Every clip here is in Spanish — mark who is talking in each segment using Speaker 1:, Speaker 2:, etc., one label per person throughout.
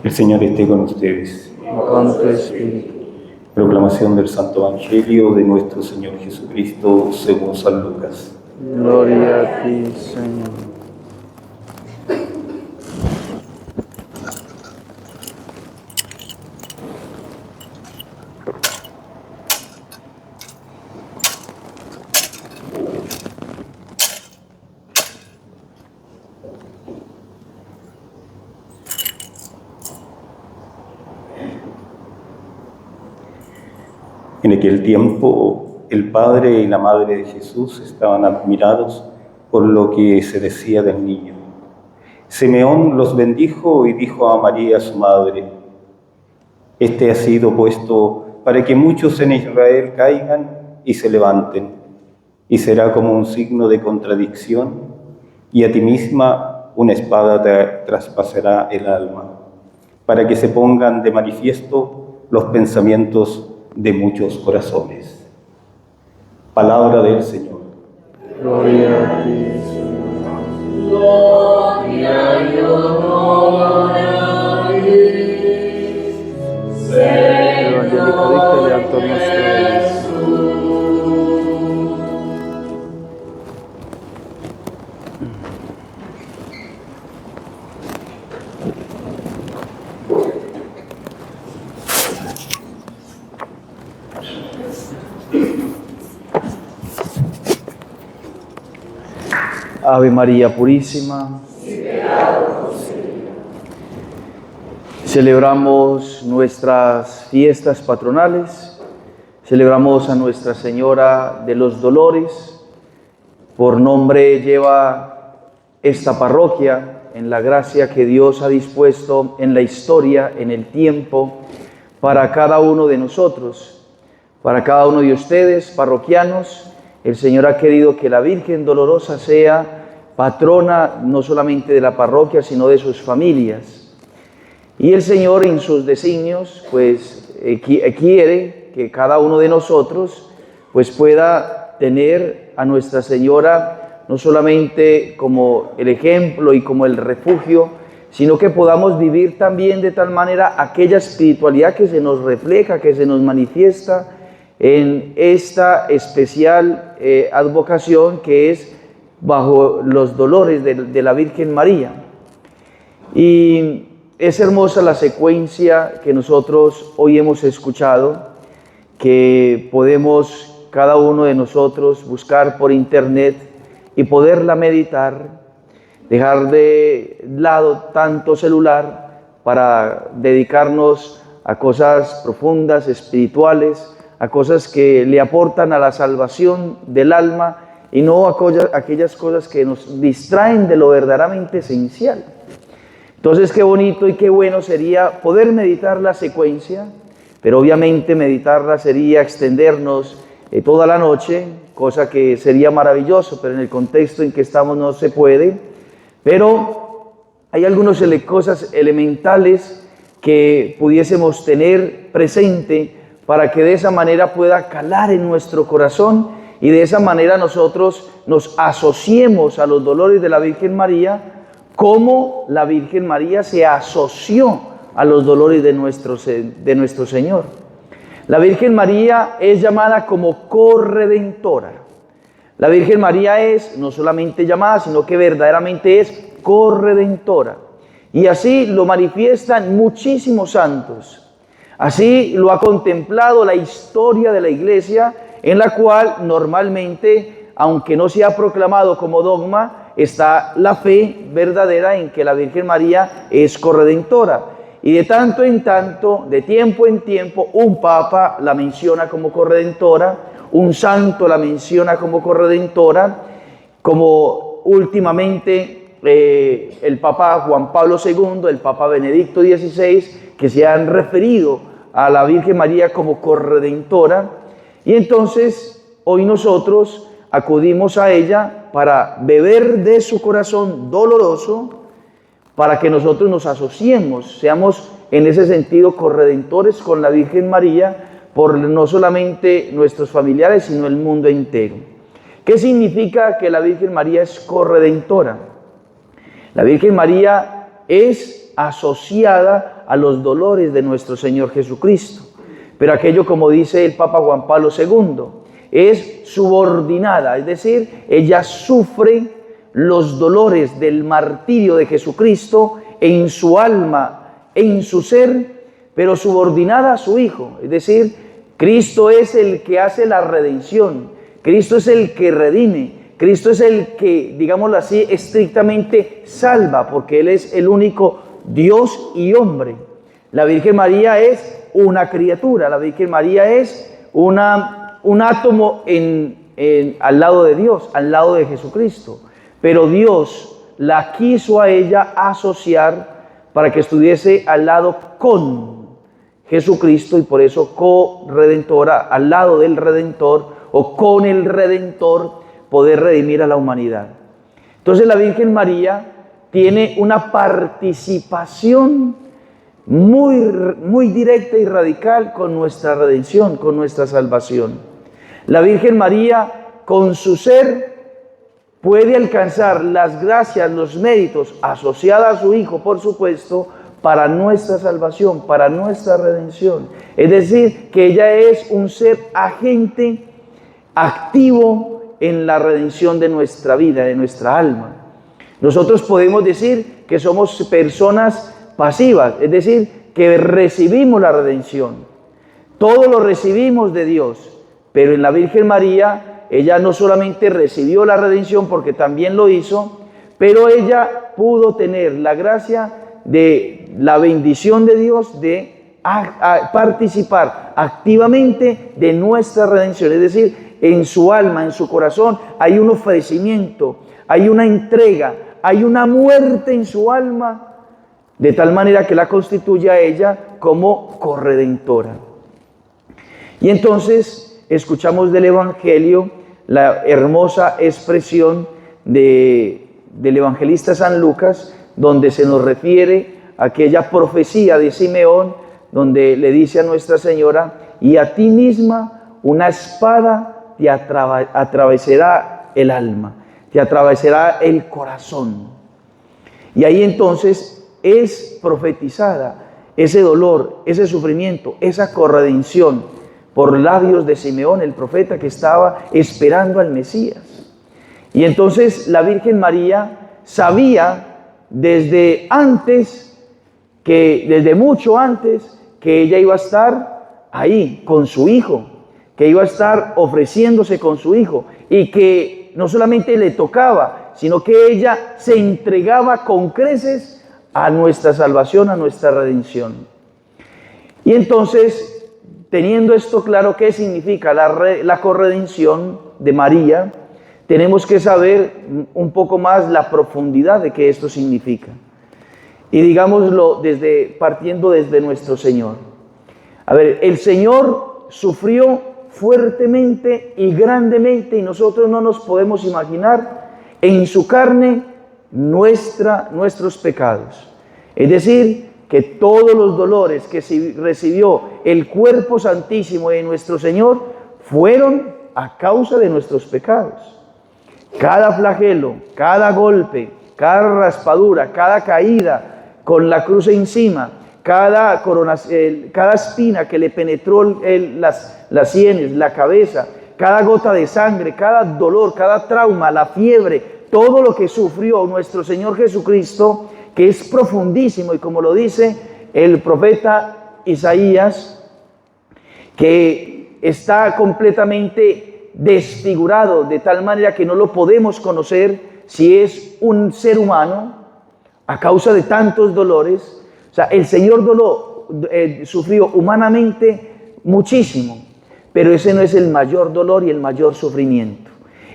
Speaker 1: El Señor esté con ustedes.
Speaker 2: Con tu espíritu.
Speaker 1: Proclamación del Santo Evangelio de nuestro Señor Jesucristo según San Lucas.
Speaker 2: Gloria a ti, Señor.
Speaker 1: En aquel tiempo, el padre y la madre de Jesús estaban admirados por lo que se decía del niño. Simeón los bendijo y dijo a María, su madre: Este ha sido puesto para que muchos en Israel caigan y se levanten, y será como un signo de contradicción, y a ti misma una espada te traspasará el alma, para que se pongan de manifiesto los pensamientos de muchos corazones. Palabra del Señor.
Speaker 2: Gloria a ti, Señor.
Speaker 3: Gloria y honor a ti.
Speaker 2: Evangelica dicta leantur nostre. Ave María Purísima. Celebramos nuestras fiestas patronales, celebramos a Nuestra Señora de los Dolores. Por nombre lleva esta parroquia en la gracia que Dios ha dispuesto en la historia, en el tiempo, para cada uno de nosotros, para cada uno de ustedes, parroquianos. El Señor ha querido que la Virgen Dolorosa sea patrona no solamente de la parroquia, sino de sus familias. Y el Señor, en sus designios, pues quiere que cada uno de nosotros pues pueda tener a Nuestra Señora no solamente como el ejemplo y como el refugio, sino que podamos vivir también de tal manera aquella espiritualidad que se nos refleja, que se nos manifiesta en esta especial advocación que es bajo los dolores de la Virgen María. Y es hermosa la secuencia que nosotros hoy hemos escuchado, que podemos cada uno de nosotros buscar por internet y poderla meditar, dejar de lado tanto celular para dedicarnos a cosas profundas, espirituales, a cosas que le aportan a la salvación del alma y no aquellas cosas que nos distraen de lo verdaderamente esencial. Entonces, qué bonito y qué bueno sería poder meditar la secuencia, pero obviamente meditarla sería extendernos toda la noche, cosa que sería maravilloso, pero en el contexto en que estamos no se puede. Pero hay algunas cosas elementales que pudiésemos tener presente para que de esa manera pueda calar en nuestro corazón y de esa manera nosotros nos asociemos a los dolores de la Virgen María, como la Virgen María se asoció a los dolores de nuestro Señor. La Virgen María es llamada como corredentora. La Virgen María es no solamente llamada, sino que verdaderamente es corredentora. Y así lo manifiestan muchísimos santos. Así lo ha contemplado la historia de la Iglesia, en la cual normalmente, aunque no se ha proclamado como dogma, está la fe verdadera en que la Virgen María es corredentora. Y de tanto en tanto, de tiempo en tiempo, un papa la menciona como corredentora, un santo la menciona como corredentora, como últimamente el Papa Juan Pablo II, el Papa Benedicto XVI, que se han referido a la Virgen María como corredentora. Y entonces hoy nosotros acudimos a ella para beber de su corazón doloroso, para que nosotros nos asociemos, seamos en ese sentido corredentores con la Virgen María, por no solamente nuestros familiares, sino el mundo entero. ¿Qué significa que la Virgen María es corredentora? La Virgen María es asociada a los dolores de nuestro Señor Jesucristo. Pero aquello, como dice el Papa Juan Pablo II, es subordinada, es decir, ella sufre los dolores del martirio de Jesucristo en su alma, en su ser, pero subordinada a su Hijo. Es decir, Cristo es el que hace la redención, Cristo es el que redime, Cristo es el que, digámoslo así, estrictamente salva, porque Él es el único Dios y hombre. La Virgen María es una criatura, la Virgen María es un átomo al lado de Dios, al lado de Jesucristo. Pero Dios la quiso a ella asociar para que estuviese al lado con Jesucristo y por eso co-redentora, al lado del Redentor o con el Redentor, poder redimir a la humanidad. Entonces la Virgen María tiene una participación muy directa y radical con nuestra redención, con nuestra salvación. La Virgen María, con su ser, puede alcanzar las gracias, los méritos, asociadas a su Hijo, por supuesto, para nuestra salvación, para nuestra redención. Es decir, que ella es un ser agente activo en la redención de nuestra vida, de nuestra alma. Nosotros podemos decir que somos personas pasivas, es decir, que recibimos la redención. Todo lo recibimos de Dios, pero en la Virgen María, ella no solamente recibió la redención, porque también lo hizo, pero ella pudo tener la gracia de la bendición de Dios de participar activamente de nuestra redención. Es decir, en su alma, en su corazón, hay un ofrecimiento, hay una entrega, hay una muerte en su alma, de tal manera que la constituye a ella como corredentora. Y entonces escuchamos del Evangelio la hermosa expresión del evangelista San Lucas, donde se nos refiere a aquella profecía de Simeón, donde le dice a Nuestra Señora: y a ti misma una espada te atravesará el alma, te atravesará el corazón. Y ahí entonces es profetizada ese dolor, ese sufrimiento, esa corredención por labios de Simeón, el profeta que estaba esperando al Mesías. Y entonces la Virgen María sabía desde mucho antes, que ella iba a estar ahí con su Hijo, que iba a estar ofreciéndose con su Hijo, y que no solamente le tocaba, sino que ella se entregaba con creces a nuestra salvación, a nuestra redención. Y entonces, teniendo esto claro, ¿qué significa la corredención de María? Tenemos que saber un poco más la profundidad de qué esto significa. Y digámoslo partiendo desde nuestro Señor. A ver, el Señor sufrió fuertemente y grandemente, y nosotros no nos podemos imaginar, en su carne nuestros pecados. Es decir, que todos los dolores que recibió el cuerpo santísimo de nuestro Señor fueron a causa de nuestros pecados. Cada flagelo, cada golpe, cada raspadura, cada caída con la cruz encima, cada espina que le penetró las sienes, la cabeza, cada gota de sangre, cada dolor, cada trauma, la fiebre, todo lo que sufrió nuestro Señor Jesucristo, que es profundísimo, y como lo dice el profeta Isaías, que está completamente desfigurado, de tal manera que no lo podemos conocer si es un ser humano, a causa de tantos dolores. O sea, el Señor sufrió humanamente muchísimo, pero ese no es el mayor dolor y el mayor sufrimiento.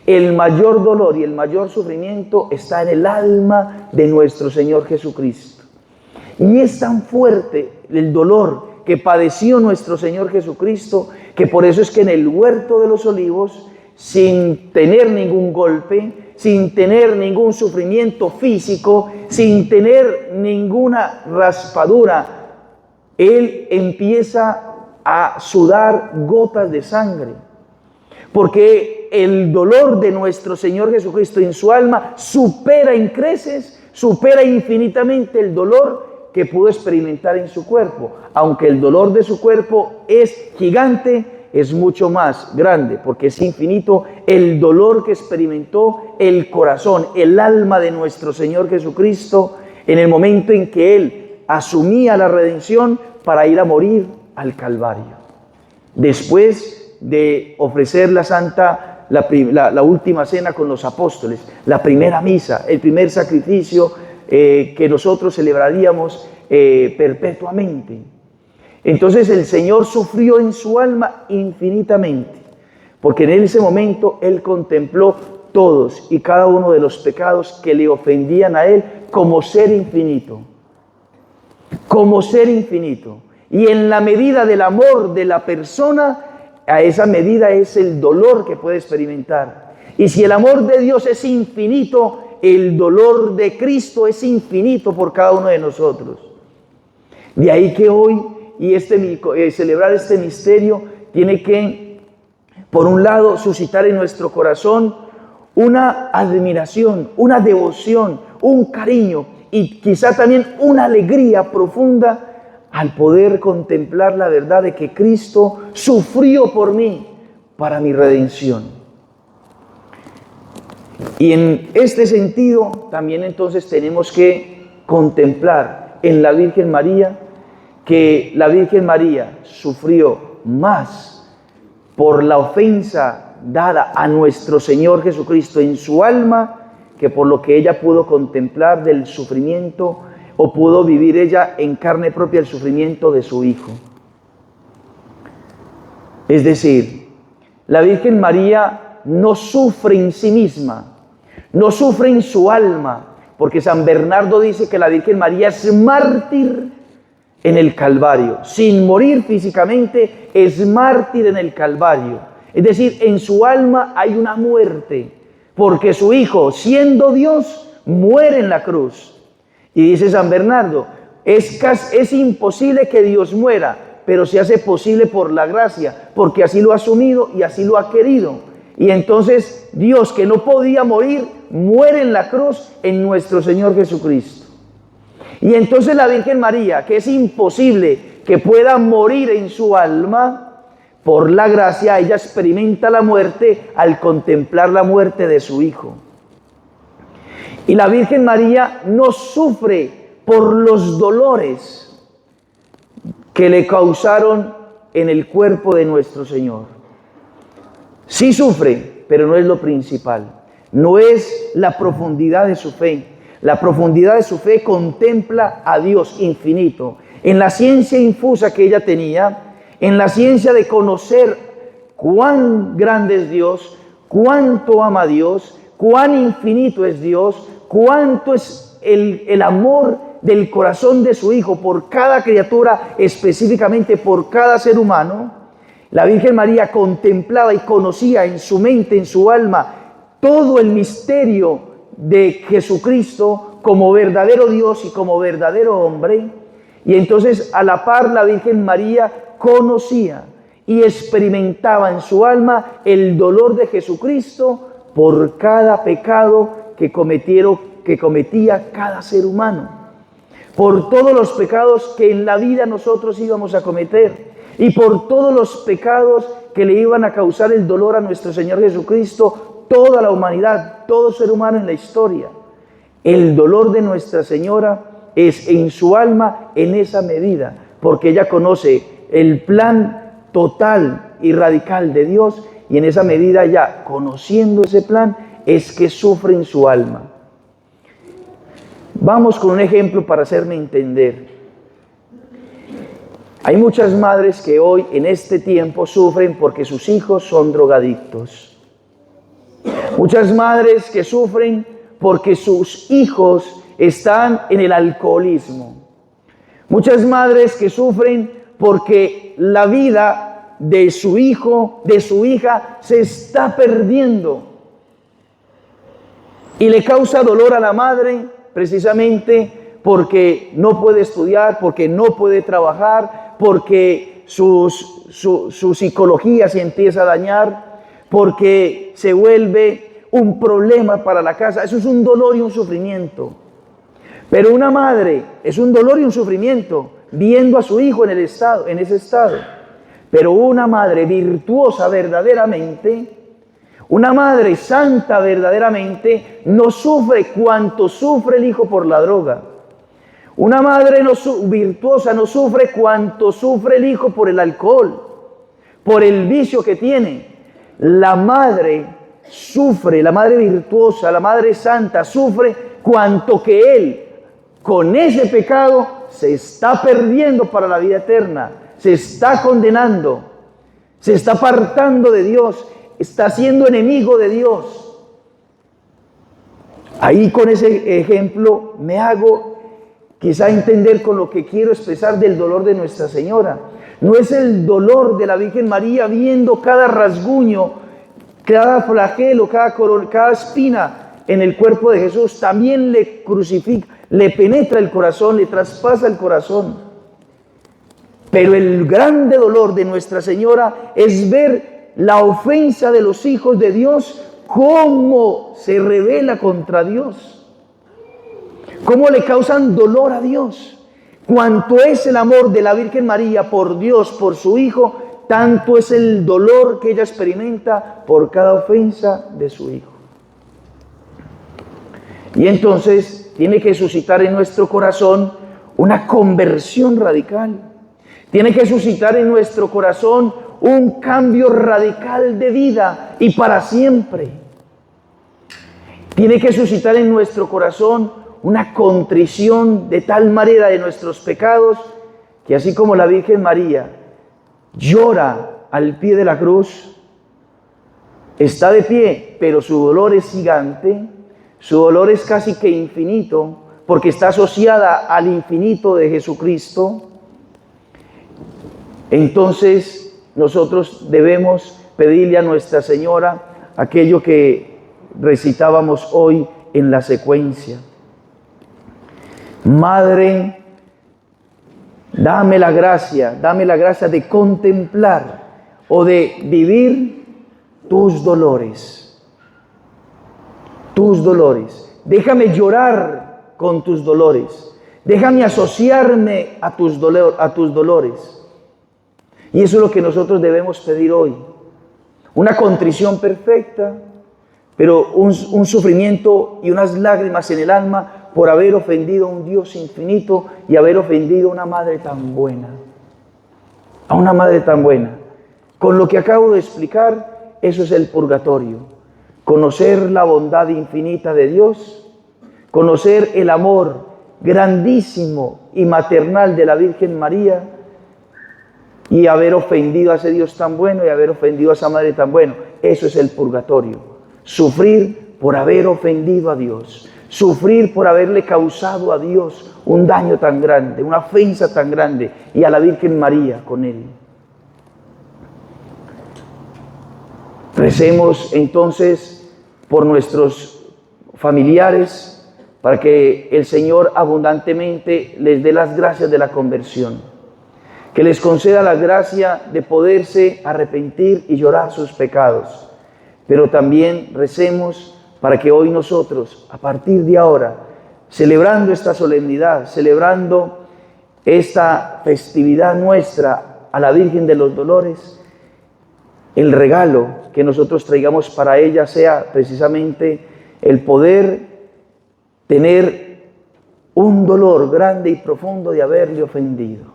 Speaker 2: El mayor dolor y el mayor sufrimiento está en el alma de nuestro Señor Jesucristo. Y es tan fuerte el dolor que padeció nuestro Señor Jesucristo, que por eso es que en el huerto de los olivos, sin tener ningún golpe, sin tener ningún sufrimiento físico, sin tener ninguna raspadura, Él empieza a sudar gotas de sangre. Porque el dolor de nuestro Señor Jesucristo en su alma supera en creces, supera infinitamente el dolor que pudo experimentar en su cuerpo. Aunque el dolor de su cuerpo es gigante, es mucho más grande, porque es infinito el dolor que experimentó el corazón, el alma de nuestro Señor Jesucristo en el momento en que Él asumía la redención para ir a morir al Calvario. Después de ofrecer la última cena con los apóstoles, la primera misa, el primer sacrificio que nosotros celebraríamos perpetuamente. Entonces el Señor sufrió en su alma infinitamente, porque en ese momento Él contempló todos y cada uno de los pecados que le ofendían a Él como ser infinito. Como ser infinito. Y en la medida del amor de la persona, a esa medida es el dolor que puede experimentar. Y si el amor de Dios es infinito, el dolor de Cristo es infinito por cada uno de nosotros. De ahí que hoy y celebrar este misterio tiene que, por un lado, suscitar en nuestro corazón una admiración, una devoción, un cariño y quizá también una alegría profunda al poder contemplar la verdad de que Cristo sufrió por mí para mi redención. Y en este sentido también entonces tenemos que contemplar en la Virgen María que la Virgen María sufrió más por la ofensa dada a nuestro Señor Jesucristo en su alma que por lo que ella pudo contemplar del sufrimiento o pudo vivir ella en carne propia el sufrimiento de su Hijo. Es decir, la Virgen María no sufre en sí misma, no sufre en su alma, porque San Bernardo dice que la Virgen María es mártir en el Calvario. Sin morir físicamente, es mártir en el Calvario. Es decir, en su alma hay una muerte, porque su Hijo, siendo Dios, muere en la cruz. Y dice San Bernardo, es imposible que Dios muera, pero se hace posible por la gracia, porque así lo ha asumido y así lo ha querido. Y entonces Dios, que no podía morir, muere en la cruz en nuestro Señor Jesucristo. Y entonces la Virgen María, que es imposible que pueda morir en su alma, por la gracia ella experimenta la muerte al contemplar la muerte de su Hijo. Y la Virgen María no sufre por los dolores que le causaron en el cuerpo de nuestro Señor. Sí sufre, pero no es lo principal. No es la profundidad de su fe. La profundidad de su fe contempla a Dios infinito. En la ciencia infusa que ella tenía, en la ciencia de conocer cuán grande es Dios, cuánto ama a Dios, cuán infinito es Dios, cuánto es el amor del corazón de su Hijo por cada criatura, específicamente por cada ser humano, la Virgen María contemplaba y conocía en su mente, en su alma, todo el misterio de Jesucristo como verdadero Dios y como verdadero hombre. Y entonces a la par la Virgen María conocía y experimentaba en su alma el dolor de Jesucristo por cada pecado que cometía cada ser humano, por todos los pecados que en la vida nosotros íbamos a cometer y por todos los pecados que le iban a causar el dolor a nuestro Señor Jesucristo, toda la humanidad, todo ser humano en la historia. El dolor de Nuestra Señora es en su alma en esa medida, porque ella conoce el plan total y radical de Dios, y en esa medida ya conociendo ese plan es que sufre en su alma. Vamos con un ejemplo para hacerme entender. Hay muchas madres que hoy en este tiempo sufren porque sus hijos son drogadictos. Muchas madres que sufren porque sus hijos están en el alcoholismo. Muchas madres que sufren porque la vida de su hijo, de su hija, se está perdiendo. Y le causa dolor a la madre precisamente porque no puede estudiar, porque no puede trabajar, porque su psicología se empieza a dañar, porque se vuelve un problema para la casa. Eso es un dolor y un sufrimiento. Pero una madre es un dolor y un sufrimiento viendo a su hijo en ese estado. Pero una madre virtuosa verdaderamente, una madre santa verdaderamente, no sufre cuanto sufre el hijo por la droga. Una madre virtuosa no sufre cuanto sufre el hijo por el alcohol, por el vicio que tiene. La madre sufre, la madre virtuosa, la madre santa sufre cuanto que él, con ese pecado, se está perdiendo para la vida eterna, se está condenando, se está apartando de Dios, está siendo enemigo de Dios. Ahí con ese ejemplo me hago quizá entender con lo que quiero expresar del dolor de Nuestra Señora. No es el dolor de la Virgen María viendo cada rasguño, cada flagelo, cada espina en el cuerpo de Jesús. También le crucifica, le penetra el corazón, le traspasa el corazón. Pero el grande dolor de Nuestra Señora es ver la ofensa de los hijos de Dios, cómo se revela contra Dios, cómo le causan dolor a Dios. Cuanto es el amor de la Virgen María por Dios, por su Hijo, tanto es el dolor que ella experimenta por cada ofensa de su Hijo. Y entonces tiene que suscitar en nuestro corazón una conversión radical. Tiene que suscitar en nuestro corazón un cambio radical de vida y para siempre. Tiene que suscitar en nuestro corazón una contrición de tal manera de nuestros pecados que así como la Virgen María llora al pie de la cruz, está de pie, pero su dolor es gigante, su dolor es casi que infinito, porque está asociada al infinito de Jesucristo. Entonces nosotros debemos pedirle a Nuestra Señora aquello que recitábamos hoy en la secuencia. Madre, dame la gracia de contemplar o de vivir tus dolores. Tus dolores. Déjame llorar con tus dolores. Déjame asociarme a tus dolores. Y eso es lo que nosotros debemos pedir hoy. Una contrición perfecta, pero un sufrimiento y unas lágrimas en el alma por haber ofendido a un Dios infinito y haber ofendido a una madre tan buena. A una madre tan buena. Con lo que acabo de explicar, eso es el purgatorio. Conocer la bondad infinita de Dios, conocer el amor grandísimo y maternal de la Virgen María, y haber ofendido a ese Dios tan bueno y haber ofendido a esa madre tan bueno. Eso es el purgatorio. Sufrir por haber ofendido a Dios. Sufrir por haberle causado a Dios un daño tan grande, una ofensa tan grande, y a la Virgen María con él. Recemos entonces por nuestros familiares para que el Señor abundantemente les dé las gracias de la conversión. Que les conceda la gracia de poderse arrepentir y llorar sus pecados. Pero también recemos para que hoy nosotros, a partir de ahora, celebrando esta solemnidad, celebrando esta festividad nuestra a la Virgen de los Dolores, el regalo que nosotros traigamos para ella sea precisamente el poder tener un dolor grande y profundo de haberle ofendido.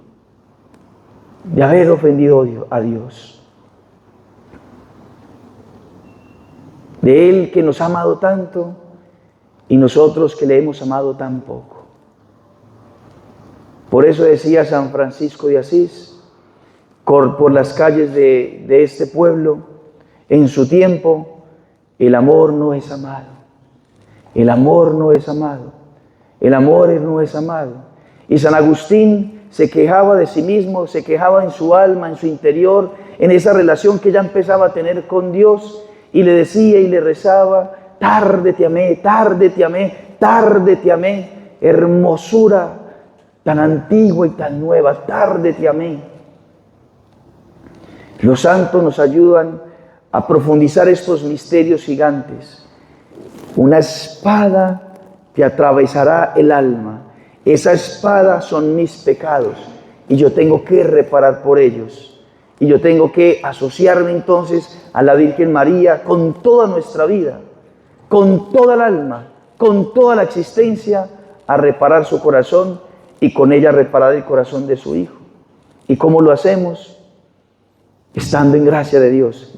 Speaker 2: De haber ofendido a Dios. De Él que nos ha amado tanto y nosotros que le hemos amado tan poco. Por eso decía San Francisco de Asís, por las calles de este pueblo, en su tiempo, el amor no es amado. El amor no es amado. El amor no es amado. Y San Agustín se quejaba de sí mismo, se quejaba en su alma, en su interior, en esa relación que ya empezaba a tener con Dios, y le decía y le rezaba: tarde te amé, tarde te amé, tarde te amé, hermosura tan antigua y tan nueva, tarde te amé. Los santos nos ayudan a profundizar estos misterios gigantes. Una espada te atravesará el alma Esa espada son mis pecados y yo tengo que reparar por ellos. Y yo tengo que asociarme entonces a la Virgen María con toda nuestra vida, con toda el alma, con toda la existencia, a reparar su corazón y con ella reparar el corazón de su Hijo. ¿Y cómo lo hacemos? Estando en gracia de Dios,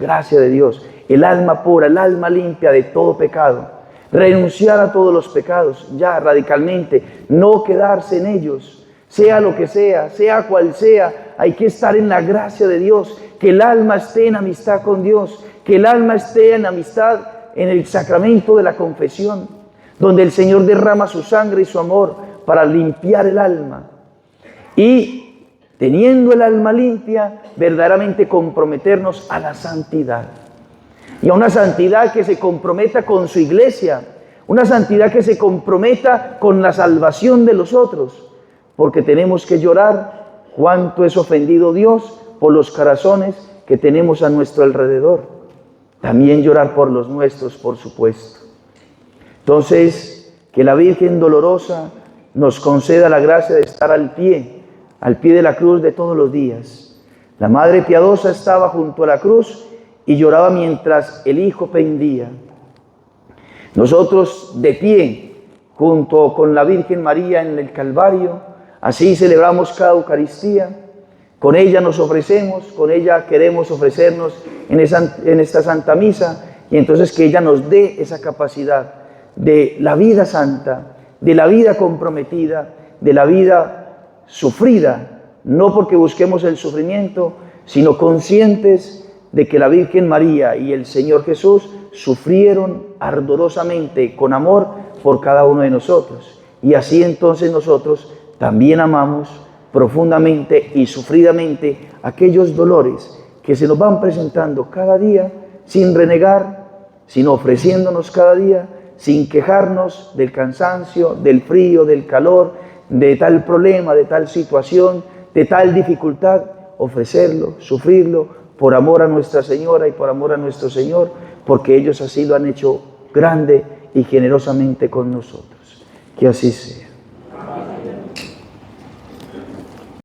Speaker 2: el alma pura, el alma limpia de todo pecado. Renunciar a todos los pecados, ya radicalmente, no quedarse en ellos, sea lo que sea cual sea, hay que estar en la gracia de Dios, que el alma esté en amistad con Dios, que el alma esté en amistad en el sacramento de la confesión, donde el Señor derrama su sangre y su amor para limpiar el alma. Y teniendo el alma limpia, verdaderamente comprometernos a la santidad. Y a una santidad que se comprometa con su iglesia, una santidad que se comprometa con la salvación de los otros, porque tenemos que llorar cuánto es ofendido Dios por los corazones que tenemos a nuestro alrededor. También llorar por los nuestros, por supuesto. Entonces, que la Virgen dolorosa nos conceda la gracia de estar al pie de la cruz de todos los días. La Madre Piadosa estaba junto a la cruz y lloraba mientras el Hijo pendía. Nosotros de pie, junto con la Virgen María en el Calvario, así celebramos cada Eucaristía, con ella nos ofrecemos, con ella queremos ofrecernos en esta Santa Misa, y entonces que ella nos dé esa capacidad de la vida santa, de la vida comprometida, de la vida sufrida, no porque busquemos el sufrimiento, sino conscientes de que la Virgen María y el Señor Jesús sufrieron ardorosamente, con amor, por cada uno de nosotros. Y así entonces nosotros también amamos profundamente y sufridamente aquellos dolores que se nos van presentando cada día, sin renegar, sino ofreciéndonos cada día, sin quejarnos del cansancio, del frío, del calor, de tal problema, de tal situación, de tal dificultad, ofrecerlo, sufrirlo, por amor a Nuestra Señora y por amor a nuestro Señor, porque ellos así lo han hecho grande y generosamente con nosotros. Que así sea.